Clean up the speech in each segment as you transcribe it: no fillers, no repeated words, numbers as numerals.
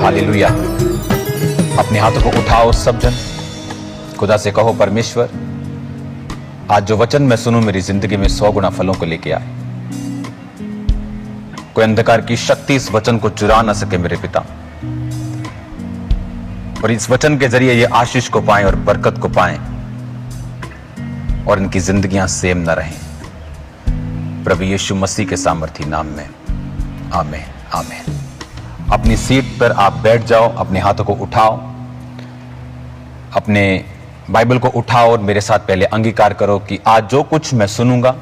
Hallelujah. अपने हाथों को उठाओ सब जन, खुदा से कहो परमेश्वर आज जो वचन मैं सुनूं मेरी जिंदगी में 100 गुना फलों को लेके आए। कोई अंधकार की शक्ति इस वचन को चुरा ना सके मेरे पिता, और इस वचन के जरिए ये आशीष को पाएं और बरकत को पाएं और इनकी जिंदगियां सेम न रहें। प्रभु यीशु मसीह के सामर्थी नाम में आमीन आमीन। अपनी सीट पर आप बैठ जाओ, अपने हाथों को उठाओ, अपने बाइबल को उठाओ और मेरे साथ पहले अंगीकार करो कि आज जो कुछ मैं सुनूंगा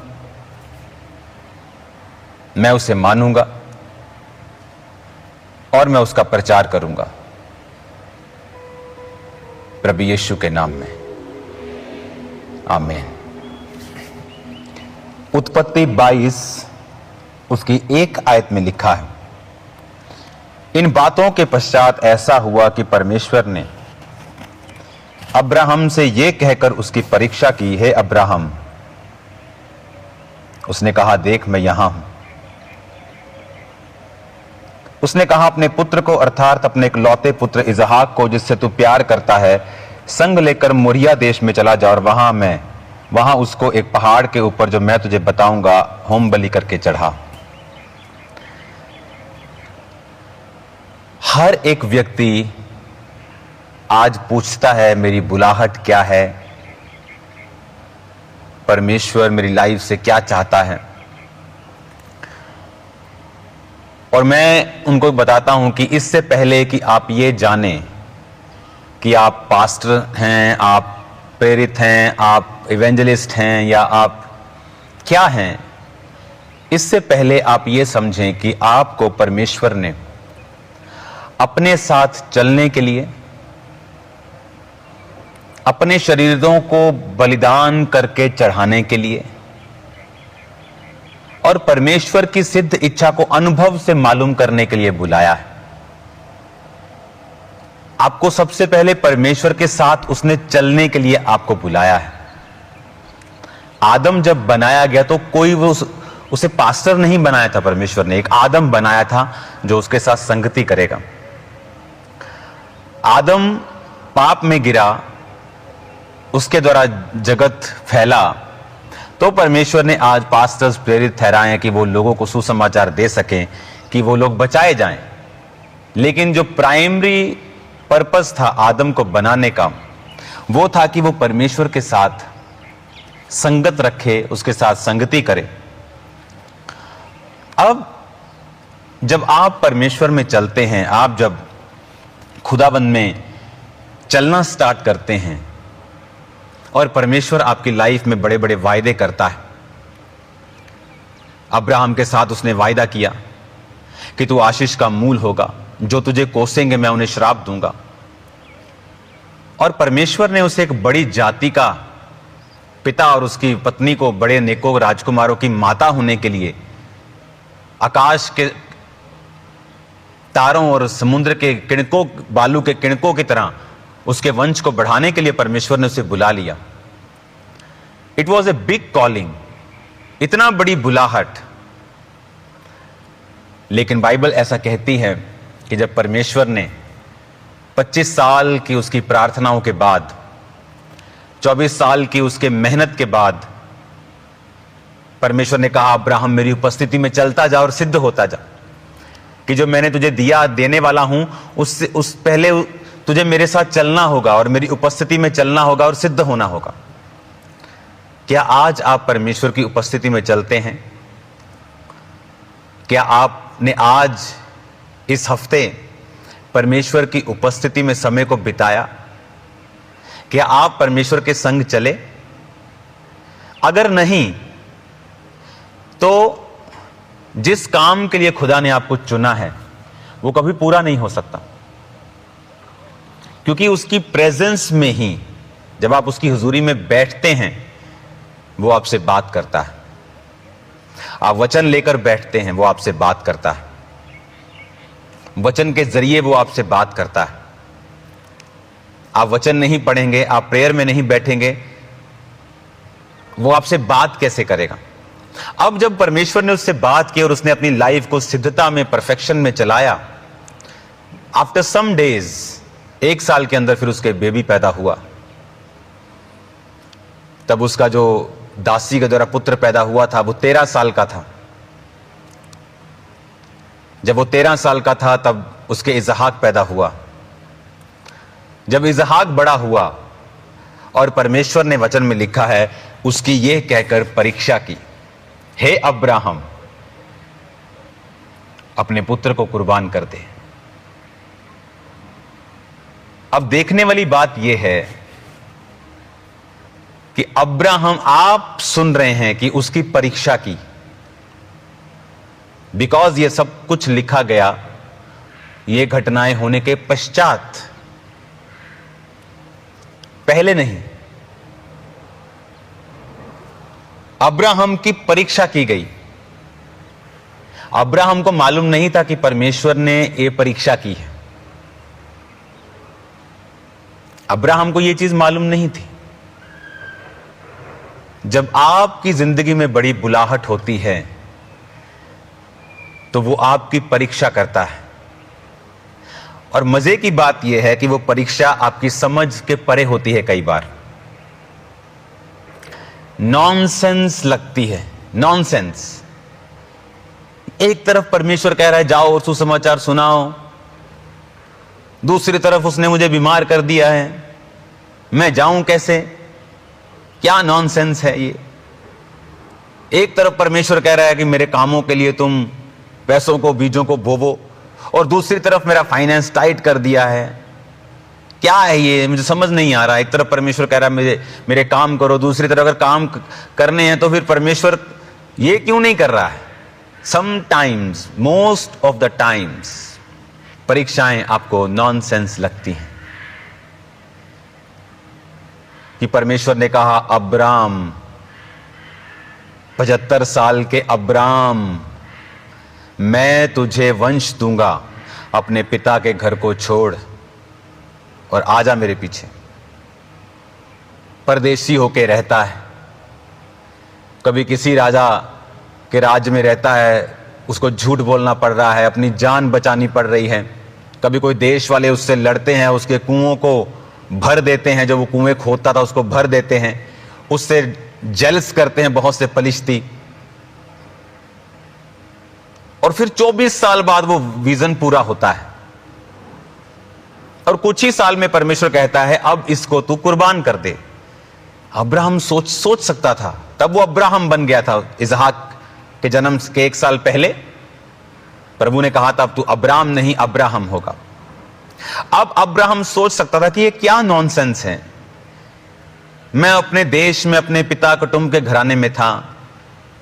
मैं उसे मानूंगा और मैं उसका प्रचार करूंगा प्रभु यीशु के नाम में आमीन। उत्पत्ति 22 उसकी 1 आयत में लिखा है, इन बातों के पश्चात ऐसा हुआ कि परमेश्वर ने अब्राहम से यह कहकर उसकी परीक्षा की, हे अब्राहम। उसने कहा, देख मैं यहां हूं। उसने कहा, अपने पुत्र को अर्थात अपने इकलौते पुत्र इसहाक को जिससे तू प्यार करता है संग लेकर मोरिया देश में चला जा और वहां उसको एक पहाड़ के ऊपर जो मैं तुझे बताऊंगा होम बलि करके चढ़ा। हर एक व्यक्ति आज पूछता है मेरी बुलाहट क्या है, परमेश्वर मेरी लाइफ से क्या चाहता है। और मैं उनको बताता हूं कि इससे पहले कि आप ये जानें कि आप पास्टर हैं, आप प्रेरित हैं, आप इवेंजलिस्ट हैं या आप क्या हैं, इससे पहले आप ये समझें कि आपको परमेश्वर ने अपने साथ चलने के लिए, अपने शरीरों को बलिदान करके चढ़ाने के लिए और परमेश्वर की सिद्ध इच्छा को अनुभव से मालूम करने के लिए बुलाया है। आपको सबसे पहले परमेश्वर के साथ उसने चलने के लिए आपको बुलाया है। आदम जब बनाया गया तो कोई उसे पास्टर नहीं बनाया था, परमेश्वर ने एक आदम बनाया था जो उसके साथ संगति करेगा। आदम पाप में गिरा, उसके द्वारा जगत फैला, तो परमेश्वर ने आज पास्टर्स प्रेरित ठहराए हैं कि वो लोगों को सुसमाचार दे सकें कि वो लोग बचाए जाएं। लेकिन जो प्राइमरी पर्पस था आदम को बनाने का, वो था कि वो परमेश्वर के साथ संगत रखे, उसके साथ संगति करे। अब जब आप परमेश्वर में चलते हैं, आप जब खुदाबंद में चलना स्टार्ट करते हैं और परमेश्वर आपकी लाइफ में बड़े बड़े वायदे करता है। अब्राहम के साथ उसने वायदा किया कि तू आशीष का मूल होगा, जो तुझे कोसेंगे मैं उन्हें श्राप दूंगा। और परमेश्वर ने उसे एक बड़ी जाति का पिता और उसकी पत्नी को बड़े नेकों राजकुमारों की माता होने के लिए, आकाश के तारों और समुद्र के किणकों, बालू के किणकों की तरह उसके वंश को बढ़ाने के लिए परमेश्वर ने उसे बुला लिया। It was a big calling, इतना बड़ी बुलाहट। लेकिन बाइबल ऐसा कहती है कि जब परमेश्वर ने 25 साल की उसकी प्रार्थनाओं के बाद, 24 साल की उसके मेहनत के बाद परमेश्वर ने कहा, अब्राहम मेरी उपस्थिति में चलता जा और सिद्ध होता जा कि जो मैंने तुझे दिया देने वाला हूं उस पहले तुझे मेरे साथ चलना होगा और मेरी उपस्थिति में चलना होगा और सिद्ध होना होगा। क्या आज आप परमेश्वर की उपस्थिति में चलते हैं? क्या आपने आज इस हफ्ते परमेश्वर की उपस्थिति में समय को बिताया? क्या आप परमेश्वर के संग चले? अगर नहीं तो जिस काम के लिए खुदा ने आपको चुना है वो कभी पूरा नहीं हो सकता, क्योंकि उसकी प्रेजेंस में ही जब आप उसकी हुजूरी में बैठते हैं वो आपसे बात करता है। आप वचन लेकर बैठते हैं, वो आपसे बात करता है। वचन के जरिए वो आपसे बात करता है। आप वचन नहीं पढ़ेंगे, आप प्रेयर में नहीं बैठेंगे, वो आपसे बात कैसे करेगा? अब जब परमेश्वर ने उससे बात की और उसने अपनी लाइफ को सिद्धता में, परफेक्शन में चलाया, आफ्टर सम डेज, 1 साल के अंदर फिर उसके बेबी पैदा हुआ। तब उसका जो दासी के द्वारा पुत्र पैदा हुआ था वो 13 साल का था। जब वो 13 साल का था तब उसके इसहाक पैदा हुआ। जब इसहाक बड़ा हुआ और परमेश्वर ने वचन में लिखा है उसकी यह कहकर परीक्षा की, हे अब्राहम अपने पुत्र को कुर्बान कर दे। अब देखने वाली बात यह है कि अब्राहम, आप सुन रहे हैं कि उसकी परीक्षा की, बिकॉज ये सब कुछ लिखा गया ये घटनाएं होने के पश्चात, पहले नहीं। अब्राहम की परीक्षा की गई। अब्राहम को मालूम नहीं था कि परमेश्वर ने ये परीक्षा की है। अब्राहम को यह चीज मालूम नहीं थी। जब आपकी जिंदगी में बड़ी बुलाहट होती है तो वो आपकी परीक्षा करता है, और मजे की बात यह है कि वो परीक्षा आपकी समझ के परे होती है। कई बार नॉनसेंस लगती है, नॉनसेंस। एक तरफ परमेश्वर कह रहा है जाओ और सुसमाचार सुनाओ, दूसरी तरफ उसने मुझे बीमार कर दिया है, मैं जाऊं कैसे? क्या नॉनसेंस है ये। एक तरफ परमेश्वर कह रहा है कि मेरे कामों के लिए तुम पैसों को, बीजों को बोवो, और दूसरी तरफ मेरा फाइनेंस टाइट कर दिया है। क्या है ये, मुझे समझ नहीं आ रहा। एक तरफ परमेश्वर कह रहा है मेरे काम करो, दूसरी तरफ अगर काम करने हैं तो फिर परमेश्वर ये क्यों नहीं कर रहा है? Sometimes, most of the times परीक्षाएं आपको नॉनसेंस लगती हैं। कि परमेश्वर ने कहा अब्राम, 75 साल के अब्राम, मैं तुझे वंश दूंगा, अपने पिता के घर को छोड़ और आजा मेरे पीछे। परदेसी होके रहता है, कभी किसी राजा के राज्य में रहता है, उसको झूठ बोलना पड़ रहा है, अपनी जान बचानी पड़ रही है। कभी कोई देश वाले उससे लड़ते हैं, उसके कुओं को भर देते हैं, जो वो कुएं खोदता था उसको भर देते हैं, उससे जेलस करते हैं बहुत से पलिश्ती। और फिर 24 साल बाद वो विजन पूरा होता है और कुछ ही साल में परमेश्वर कहता है अब इसको तू कुर्बान कर दे। अब्राहम सोच सकता था, तब वो अब्राहम बन गया था। इसहाक के जन्म के 1 साल पहले प्रभु ने कहा था अब तू अब्राम नहीं अब्राहम होगा। अब अब्राहम सोच सकता था कि ये क्या नॉनसेंस है। मैं अपने देश में अपने पिता कुटुंब के घराने में था,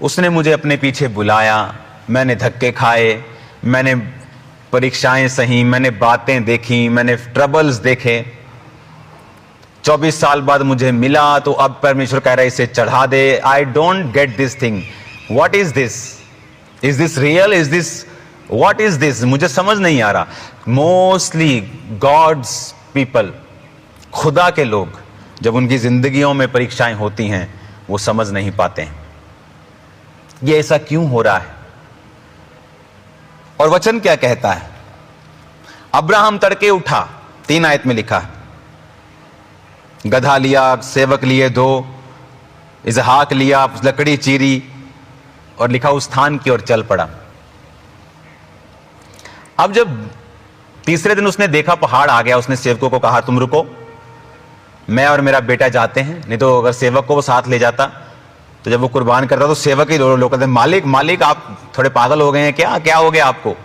उसने मुझे अपने पीछे बुलाया, मैंने धक्के खाए, मैंने परीक्षाएं सही, मैंने बातें देखी, मैंने ट्रबल्स देखे। 24 साल बाद मुझे मिला तो अब परमेश्वर कह रहा है इसे चढ़ा दे। I don't get this thing, what is this, is this real, is this, what is this, मुझे समझ नहीं आ रहा। मोस्टली गॉड्स पीपल, खुदा के लोग, जब उनकी जिंदगियों में परीक्षाएं होती हैं वो समझ नहीं पाते हैं ये ऐसा क्यों हो रहा है। और वचन क्या कहता है? अब्राहम तड़के उठा, 3 आयत में लिखा, गधा लिया, सेवक लिए 2, इसहाक लिया, लकड़ी चीरी और लिखा उस स्थान की ओर चल पड़ा। अब जब तीसरे दिन उसने देखा पहाड़ आ गया, उसने सेवकों को कहा तुम रुको, मैं और मेरा बेटा जाते हैं। नहीं तो अगर सेवक को वो साथ ले जाता तो जब वो कुर्बान करता तो सेवक ही लोग कहते मालिक मालिक आप थोड़े पागल हो गए हैं क्या, क्या हो गया आपको?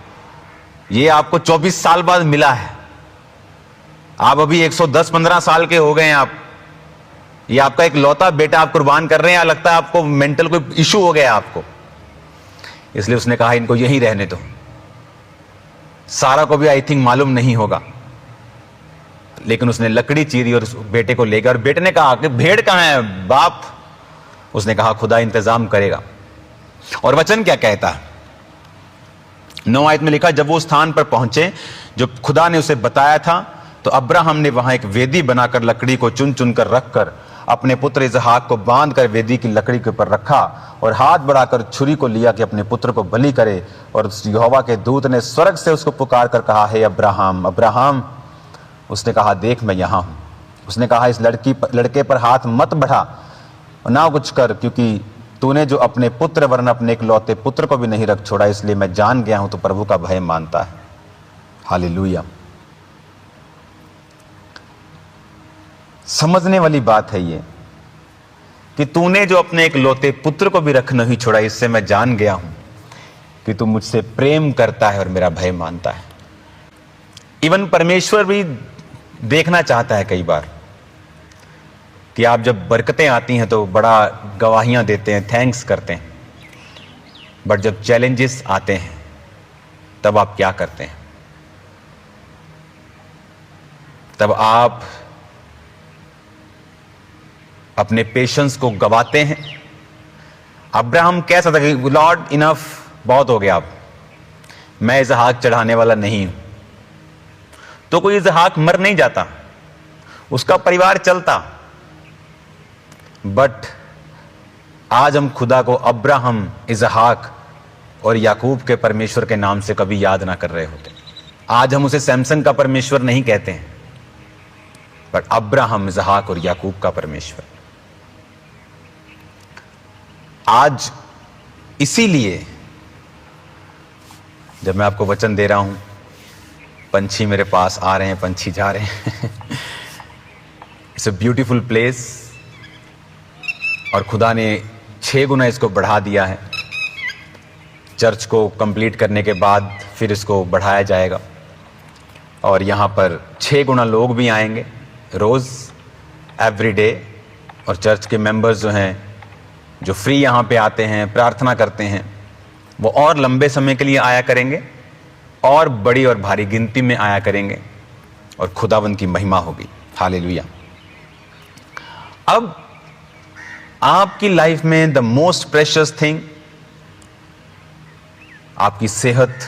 ये आपको 24 साल बाद मिला है, आप अभी 110-15 साल के हो गए हैं, आप ये आपका एक लौता बेटा आप कुर्बान कर रहे हैं, लगता है आपको मेंटल कोई इशू हो गया आपको। इसलिए उसने कहा इनको यहीं रहने दो। सारा को भी आई थिंक मालूम नहीं होगा, लेकिन उसने लकड़ी चीरी और उस बेटे को ले गया। और बेटे ने कहा कि भेड़ कहां है बाप? उसने कहा खुदा इंतजाम करेगा। और वचन क्या कहता है? 9 आयत में लिखा, जब वो स्थान पर पहुंचे जो खुदा ने उसे बताया था तो अब्राहम ने वहां एक वेदी बनाकर लकड़ी को चुन चुन कर रखकर अपने पुत्र इसहाक को बांधकर वेदी की लकड़ी के ऊपर रखा और हाथ बढ़ाकर छुरी को लिया कि अपने पुत्र को बलि करे। और उस यहोवा के दूत ने स्वर्ग से उसको पुकार कर कहा, हे अब्राहम, अब्राहम। उसने कहा, देख मैं यहाँ हूँ। उसने कहा, इस लड़के पर हाथ मत बढ़ा और ना कुछ कर, क्योंकि तूने जो अपने पुत्र वरन अपने इकलौते पुत्र को भी नहीं रख छोड़ा, इसलिए मैं जान गया हूं तो प्रभु का भय मानता है। हालेलुया। समझने वाली बात है ये कि तूने जो अपने इकलौते पुत्र को भी रख नहीं छोड़ा, इससे मैं जान गया हूं कि तू मुझसे प्रेम करता है और मेरा भय मानता है। इवन परमेश्वर भी देखना चाहता है कई बार कि आप जब बरकतें आती हैं तो बड़ा गवाहियां देते हैं, थैंक्स करते हैं, बट जब चैलेंजेस आते हैं तब आप क्या करते हैं? तब आप अपने पेशेंस को गवाते हैं। अब्राहम कह सकता है कि लॉर्ड इनफ, बहुत हो गया, अब मैं इसहाक चढ़ाने वाला नहीं हूं। तो कोई इसहाक मर नहीं जाता, उसका परिवार चलता। बट आज हम खुदा को अब्राहम, इसहाक और याकूब के परमेश्वर के नाम से कभी याद ना कर रहे होते। आज हम उसे सैमसन का परमेश्वर नहीं कहते हैं, बट अब्राहम, इसहाक और याकूब का परमेश्वर। आज इसीलिए जब मैं आपको वचन दे रहा हूं, पंछी मेरे पास आ रहे हैं, पंछी जा रहे हैं। It's a beautiful place. और खुदा ने 6 गुना इसको बढ़ा दिया है। चर्च को कंप्लीट करने के बाद फिर इसको बढ़ाया जाएगा और यहाँ पर 6 गुना लोग भी आएंगे रोज़, एवरी डे। और चर्च के मेंबर्स जो हैं, जो फ्री यहाँ पे आते हैं, प्रार्थना करते हैं, वो और लंबे समय के लिए आया करेंगे और बड़ी और भारी गिनती में आया करेंगे और खुदावंद की महिमा होगी। हालेलुया। अब आपकी लाइफ में द मोस्ट प्रेशियस थिंग आपकी सेहत,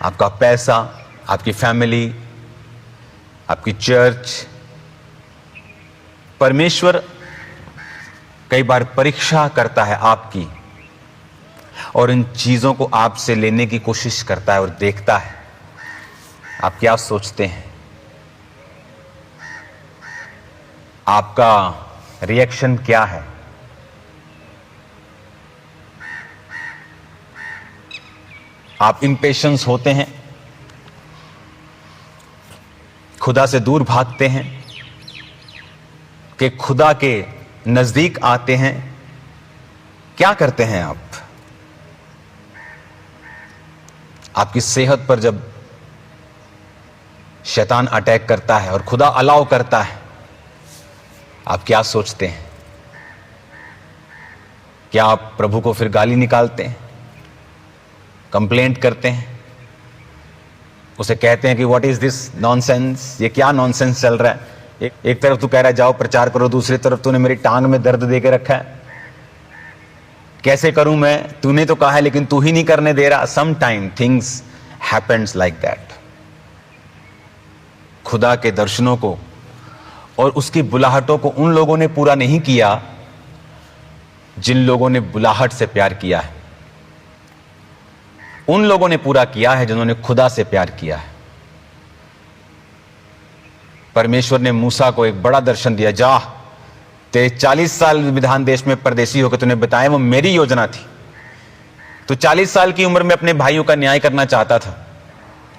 आपका पैसा, आपकी फैमिली, आपकी चर्च। परमेश्वर कई बार परीक्षा करता है आपकी और इन चीजों को आपसे लेने की कोशिश करता है और देखता है आप क्या सोचते हैं, आपका रिएक्शन क्या है। आप इम्पेशेंस होते हैं, खुदा से दूर भागते हैं कि खुदा के नजदीक आते हैं। क्या करते हैं आप? आपकी सेहत पर जब शैतान अटैक करता है और खुदा अलाउ करता है, आप क्या सोचते हैं? क्या आप प्रभु को फिर गाली निकालते हैं, कंप्लेंट करते हैं, उसे कहते हैं कि व्हाट इज दिस नॉनसेंस, ये क्या नॉनसेंस चल रहा है? एक तरफ तू कह रहा है जाओ प्रचार करो, दूसरी तरफ तूने मेरी टांग में दर्द दे के रखा है, कैसे करूं मैं? तूने तो कहा है लेकिन तू ही नहीं करने दे रहा। Some time things happens like that. खुदा के दर्शनों को और उसकी बुलाहटों को उन लोगों ने पूरा नहीं किया जिन लोगों ने बुलाहट से प्यार किया है। उन लोगों ने पूरा किया है जिन्होंने खुदा से प्यार किया है। परमेश्वर ने मूसा को एक बड़ा दर्शन दिया, जा तेरे 40 साल विधान देश में परदेशी होकर तूने बताया, वो मेरी योजना थी। तो 40 साल की उम्र में अपने भाइयों का न्याय करना चाहता था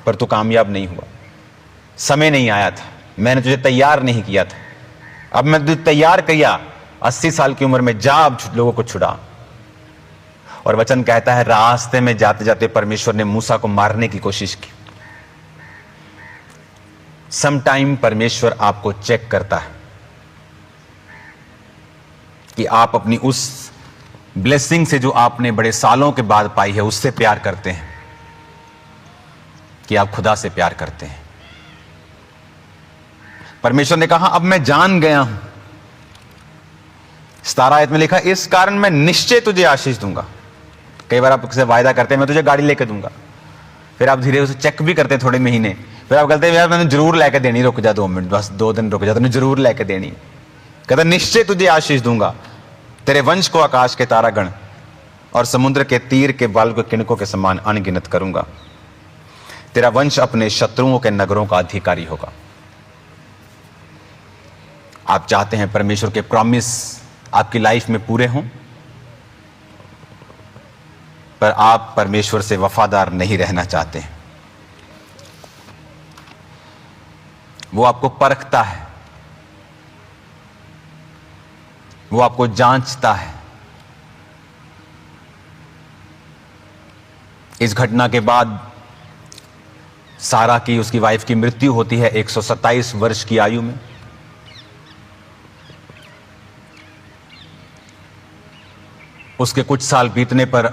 पर तू कामयाब नहीं हुआ, समय नहीं आया था, मैंने तुझे तैयार नहीं किया था। अब मैं तुझे तैयार किया 80 साल की उम्र में, जा अब लोगों को छुड़ा। और वचन कहता है रास्ते में जाते जाते परमेश्वर ने मूसा को मारने की कोशिश की। समटाइम परमेश्वर आपको चेक करता है कि आप अपनी उस ब्लेसिंग से जो आपने बड़े सालों के बाद पाई है उससे प्यार करते हैं कि आप खुदा से प्यार करते हैं। परमेश्वर ने कहा अब मैं जान गया हूं। 17 आयत में लिखा, इस कारण मैं निश्चय तुझे आशीष दूंगा। कई बार आप किसी वायदा करते हैं मैं तुझे गाड़ी लेके दूंगा, फिर आप धीरे उसे चेक भी करते हैं थोड़े महीने, फिर आप कहते हैं यार मैंने जरूर लेके देनी, रुक जा 2 मिनट, बस 2 दिन रुक जा, तुमने जरूर लेके देनी। कहता निश्चय तुझे आशीष दूंगा, तेरे वंश को आकाश के तारागण और समुद्र के तीर के बाल के किणकों के समान अनगिनत करूंगा। तेरा वंश अपने शत्रुओं के नगरों का अधिकारी होगा। आप चाहते हैं परमेश्वर के प्रॉमिस आपकी लाइफ में पूरे हों, पर आप परमेश्वर से वफादार नहीं रहना चाहते हैं। वो आपको परखता है, वो आपको जांचता है। इस घटना के बाद सारा की, उसकी वाइफ की मृत्यु होती है 127 वर्ष की आयु में। उसके कुछ साल बीतने पर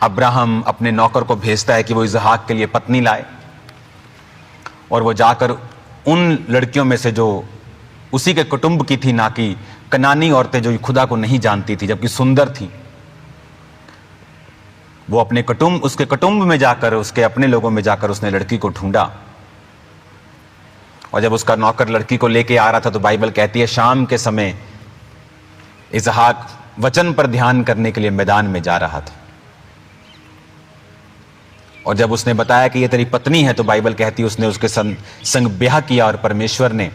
अब्राहम अपने नौकर को भेजता है कि वो इसहाक के लिए पत्नी लाए, और वो जाकर उन लड़कियों में से जो उसी के कुटुंब की थी, ना कि कनानी औरतें जो खुदा को नहीं जानती थी जबकि सुंदर थी, वो अपने उसके कुटुंब में जाकर, उसके अपने लोगों में जाकर उसने लड़की को ढूंढा। और जब उसका नौकर लड़की को लेके आ रहा था तो बाइबल कहती है शाम के समय इसहाक वचन पर ध्यान करने के लिए मैदान में जा रहा था। और जब उसने बताया कि ये तेरी पत्नी है तो बाइबल कहती है उसने उसके संग ब्याह किया, और परमेश्वर ने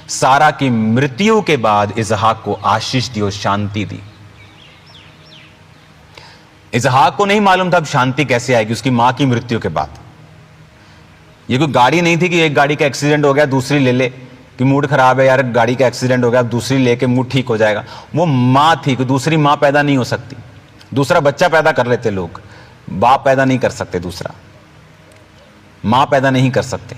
सारा की मृत्यु के बाद इसहाक को आशीष दी और शांति दी। इसहाक को नहीं मालूम था अब शांति कैसे आएगी उसकी मां की मृत्यु के बाद। ये कोई गाड़ी नहीं थी कि एक गाड़ी का एक्सीडेंट हो गया दूसरी ले ले, कि मूड खराब है यार, गाड़ी का एक्सीडेंट हो गया अब दूसरी लेके मूड ठीक हो जाएगा। वो मां थी, कि दूसरी मां पैदा नहीं हो सकती। दूसरा बच्चा पैदा कर लेते लोग, बाप पैदा नहीं कर सकते, दूसरा मां पैदा नहीं कर सकते।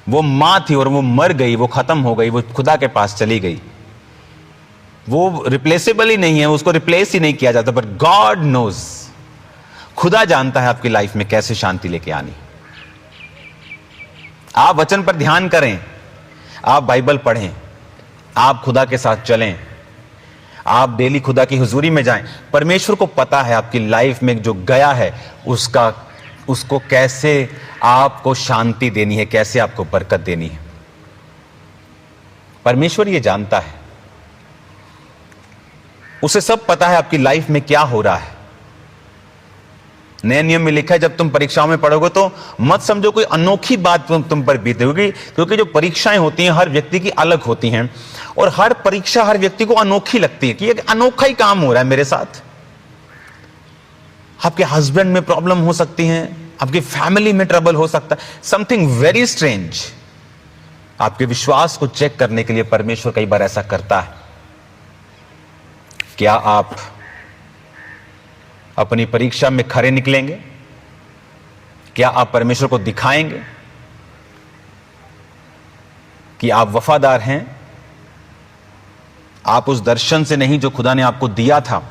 वो मां थी और वो मर गई, वो खत्म हो गई, वो खुदा के पास चली गई। वो रिप्लेसेबल ही नहीं है, उसको रिप्लेस ही नहीं किया जाता। बट गॉड नोज, खुदा जानता है आपकी लाइफ में कैसे शांति लेके आनी। आप वचन पर ध्यान करें, आप बाइबल पढ़ें, आप खुदा के साथ चलें, आप डेली खुदा की हुजूरी में जाएं। परमेश्वर को पता है आपकी लाइफ में जो गया है उसको कैसे आपको शांति देनी है, कैसे आपको बरकत देनी है। परमेश्वर ये जानता है, उसे सब पता है आपकी लाइफ में क्या हो रहा है। नए नियम में लिखा है जब तुम परीक्षाओं में पढ़ोगे तो मत समझो कोई अनोखी बात तुम पर बीते होगी, क्योंकि जो परीक्षाएं होती हैं हर व्यक्ति की अलग होती हैं, और हर परीक्षा हर व्यक्ति को अनोखी लगती है कि ये अनोखा ही काम हो रहा है मेरे साथ। आपके हस्बैंड में प्रॉब्लम हो सकती है, आपकी फैमिली में ट्रबल हो सकता है, समथिंग वेरी स्ट्रेंज। आपके विश्वास को चेक करने के लिए परमेश्वर कई बार ऐसा करता है। क्या आप अपनी परीक्षा में खरे निकलेंगे? क्या आप परमेश्वर को दिखाएंगे कि आप वफादार हैं? आप उस दर्शन से नहीं जो खुदा ने आपको दिया था,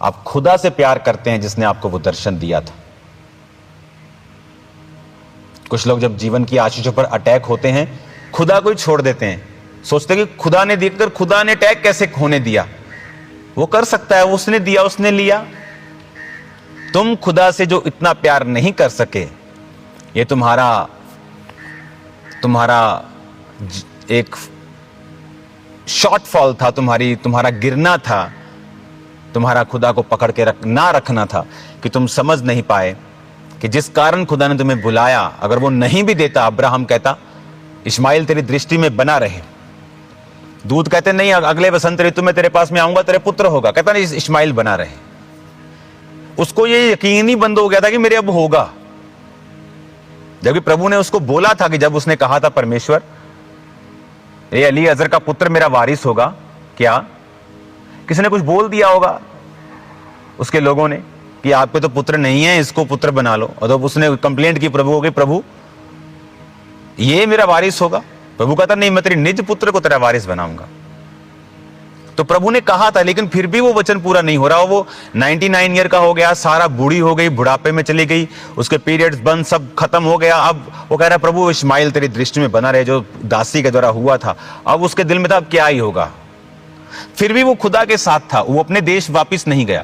आप खुदा से प्यार करते हैं जिसने आपको वो दर्शन दिया था। कुछ लोग जब जीवन की आशीषों पर अटैक होते हैं खुदा को ही छोड़ देते हैं, सोचते कि खुदा ने देखकर खुदा ने अटैक कैसे होने दिया। वो कर सकता है, उसने दिया, उसने लिया। तुम खुदा से जो इतना प्यार नहीं कर सके, ये तुम्हारा एक शॉर्टफॉल था, तुम्हारा गिरना था, तुम्हारा खुदा को पकड़ के ना रखना था, कि तुम समझ नहीं पाए कि जिस कारण खुदा ने तुम्हें बुलाया, अगर वो नहीं भी देता, अब्राहम कहता इस्माइल तेरी दृष्टि में बना रहे। दूत कहते नहीं अगले वसंत ऋतु में तेरे पास में आऊंगा, तेरे पुत्र होगा, कहता नहीं इस्माइल बना रहे। उसको ये यकीन ही बंद हो गया था कि मेरे अब होगा, जबकि प्रभु ने उसको बोला था कि जब उसने कहा था परमेश्वर ये अली अजर का पुत्र मेरा वारिस होगा, क्या किसी ने कुछ बोल दिया होगा उसके लोगों ने कि आपके तो पुत्र नहीं है, इसको पुत्र बना लो। और जब उसने कंप्लेंट की प्रभु को कि प्रभु ये मेरा वारिस होगा, प्रभु कहता नहीं मैं तेरे निज पुत्र को तेरा वारिस बनाऊंगा। तो प्रभु ने कहा था, लेकिन फिर भी वो वचन पूरा नहीं हो रहा। वो 99 ईयर का हो गया, सारा बूढ़ी हो गई, बुढ़ापे में चली गई, उसके पीरियड्स बंद, सब खत्म हो गया। अब वो कह रहा है प्रभु इस्माइल तेरी दृष्टि में बना रहे, जो दासी के द्वारा हुआ था। अब उसके दिल में था अब क्या ही होगा। फिर भी वो खुदा के साथ था, वो अपने देश वापिस नहीं गया।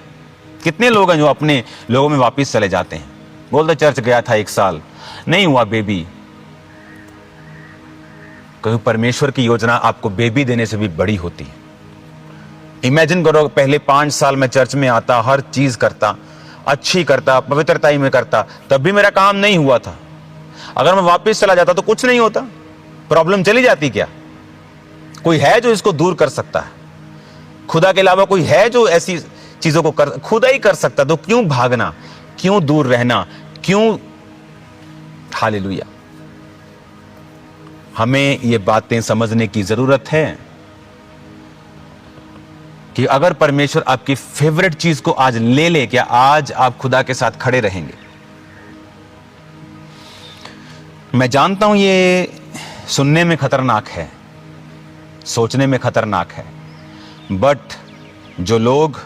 कितने लोग हैं जो अपने लोगों में वापिस चले जाते हैं, बोलते चर्च गया था 1 साल, नहीं हुआ बेबी, क्योंकि परमेश्वर की योजना आपको बेबी देने से भी बड़ी होती है। इमेजिन करो, पहले 5 साल में चर्च में आता, हर चीज करता, अच्छी करता, पवित्रताई में करता, तब भी मेरा काम नहीं हुआ था। अगर मैं वापस चला जाता तो कुछ नहीं होता, प्रॉब्लम चली जाती। क्या कोई है जो इसको दूर कर सकता है? खुदा के अलावा कोई है जो ऐसी चीजों को खुदा ही कर सकता? तो क्यों भागना, क्यों दूर रहना, क्यों? हालेलुया। हमें ये बातें समझने की जरूरत है कि अगर परमेश्वर आपकी फेवरेट चीज को आज ले ले, क्या आज आप खुदा के साथ खड़े रहेंगे? मैं जानता हूं ये सुनने में खतरनाक है, सोचने में खतरनाक है, बट जो लोग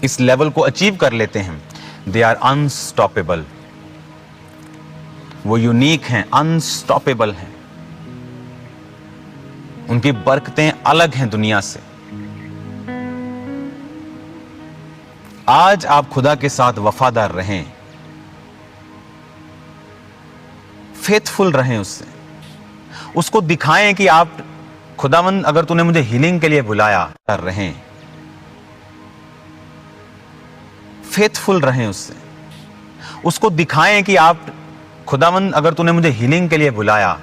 इस लेवल को अचीव कर लेते हैं, दे आर अनस्टॉपेबल। वो यूनिक हैं, अनस्टॉपेबल हैं। उनकी बरकतें अलग हैं दुनिया से। आज आप खुदा के साथ वफादार रहें, फेथफुल रहें उससे, उसको दिखाएं कि आप खुदावंद, अगर तूने मुझे हीलिंग के लिए बुलाया, कर रहें, फेथफुल रहें उससे, उसको दिखाएं कि आप खुदावंद, अगर तूने मुझे हीलिंग के लिए बुलाया,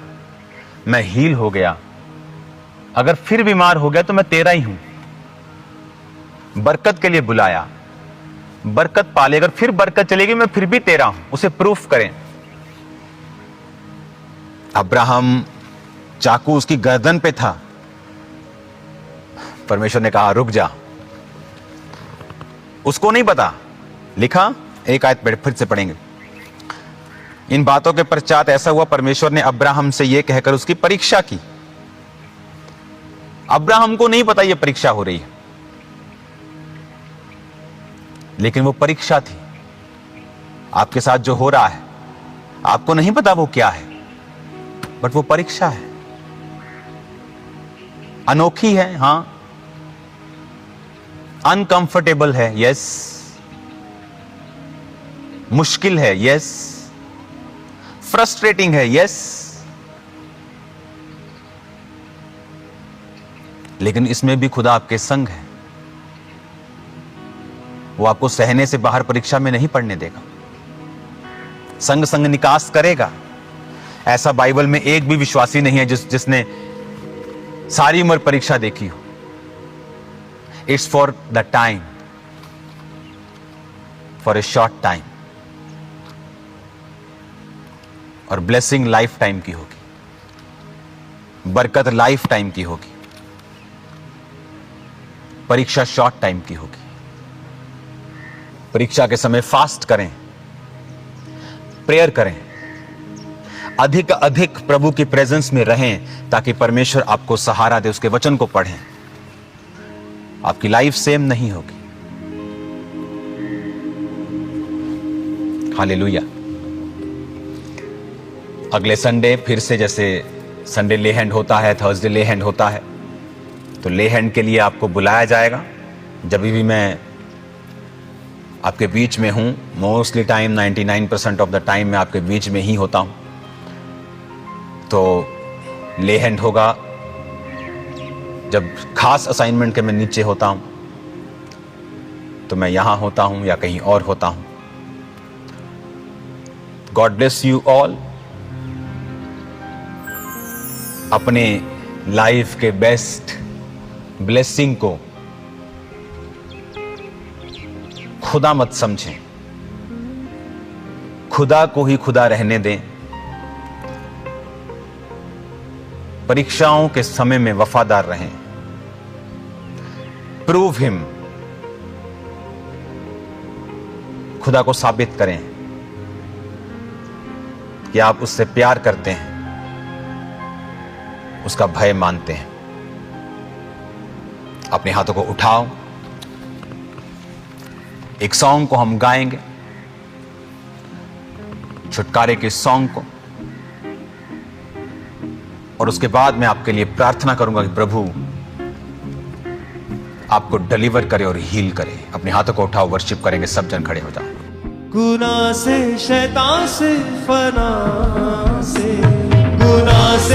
मैं हील हो गया, अगर फिर बीमार हो गया तो मैं तेरा ही हूं। बरकत के लिए बुलाया, बरकत पाले, अगर फिर बरकत चलेगी मैं फिर भी तेरा हूं, उसे प्रूफ करें। अब्राहम, चाकू उसकी गर्दन पे था, परमेश्वर ने कहा रुक जा। उसको नहीं पता, लिखा एक आयत फिर से पढ़ेंगे। इन बातों के पश्चात ऐसा हुआ, परमेश्वर ने अब्राहम से यह कहकर उसकी परीक्षा की। अब्राहम को नहीं पता यह परीक्षा हो रही है, लेकिन वो परीक्षा थी। आपके साथ जो हो रहा है आपको नहीं पता वो क्या है, बट वो परीक्षा है। अनोखी है, हां, अनकंफर्टेबल है, यस, मुश्किल है, यस, फ्रस्ट्रेटिंग है, यस, लेकिन इसमें भी खुदा आपके संग है। वो आपको सहने से बाहर परीक्षा में नहीं पढ़ने देगा, संग संग निकास करेगा। ऐसा बाइबल में एक भी विश्वासी नहीं है जिसने सारी उम्र परीक्षा देखी हो। It's for the time, for a short time, और ब्लेसिंग लाइफ टाइम की होगी, बरकत लाइफ टाइम की होगी, परीक्षा शॉर्ट टाइम की होगी। परीक्षा के समय फास्ट करें, प्रेयर करें, अधिक अधिक प्रभु की प्रेजेंस में रहें, ताकि परमेश्वर आपको सहारा दे। उसके वचन को पढ़ें, आपकी लाइफ सेम नहीं होगी। हालेलुया। अगले संडे फिर से, जैसे संडे ले हैंड होता है, थर्सडे ले हैंड होता है, तो ले हैंड के लिए आपको बुलाया जाएगा। जब भी मैं आपके बीच में हूं, mostly time 99% of the time मैं आपके बीच में ही होता हूं, तो ले हैंड होगा। जब खास असाइनमेंट के मैं नीचे होता हूं, तो मैं यहां होता हूं या कहीं और होता हूं। God bless you all. अपने लाइफ के बेस्ट ब्लेसिंग को खुदा मत समझें, खुदा को ही खुदा रहने दें। परीक्षाओं के समय में वफादार रहें। प्रूव हिम, खुदा को साबित करें कि आप उससे प्यार करते हैं, उसका भय मानते हैं। अपने हाथों को उठाओ, एक सॉन्ग को हम गाएंगे, छुटकारे के सॉन्ग को, और उसके बाद मैं आपके लिए प्रार्थना करूंगा कि प्रभु आपको डिलीवर करे और हील करे। अपने हाथों को उठाओ, वर्शिप करेंगे, सब जन खड़े हो जाओ। गुनाह से, शैतान से, फना से, गुनाह से